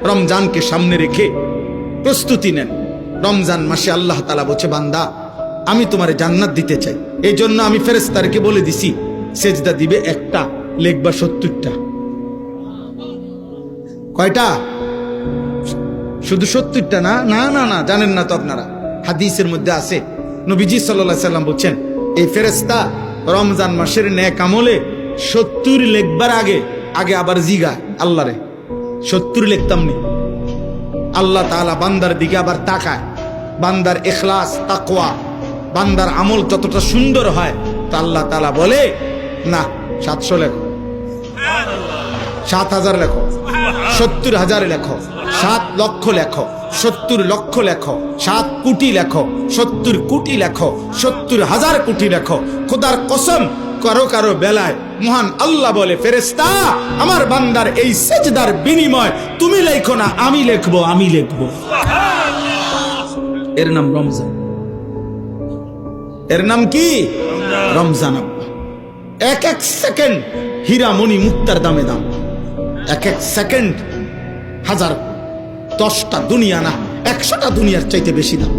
রমজানকে সামনে রেখে প্রস্তুতি নেন। রমজান মাসে আল্লাহ তাআলা বলছে, বান্দা আমি তোমারে জান্নাত দিতে চাই, এই জন্য আমি ফেরেশতাদেরকে বলে দিছি সেজদা দিবে একটা, লেখবা 70টা। কয়টা? শুধু 70টা না, না না না, জানেন না তো আপনারা। হাদিসের মধ্যে আছে, নবীজি সাল্লাল্লাহু আলাইহি সাল্লাম বলছেন, এই ফেরেশতা রমজান মাসের নেক আমলে 70 লেখবার আগে আবার জিগা আল্লাহরে 70 লিখতাম নি। আল্লাহ তাআলা বান্দার দিকে আবার তাকায়, বান্দার ইখলাস তাকওয়া, বান্দার আমল যতটা সুন্দর হয় তা আল্লাহ তাআলা বলে, না 700 লেখো, 7000 লেখো, 70,000 লেখো, 7 লক্ষ লেখো, 70 লক্ষ লেখো, 7 কোটি লেখো, 70 কোটি লেখো, 70,000 কোটি লেখো। খোদার কসম, কারো কারো বেলায় মহান আল্লাহ বলে, ফেরেশতা আমার বান্দার এই সেজদার বিনিময় তুমি লেখো না, আমি লিখবো, আমি লিখবো। এর নাম রমজান। এর নাম কি? রমজান। এক এক সেকেন্ড হীরা মণি মুক্তার দামে দাম। এক এক সেকেন্ড 1000, 10টা দুনিয়া না, 100টা দুনিয়ার চাইতে বেশি দাম।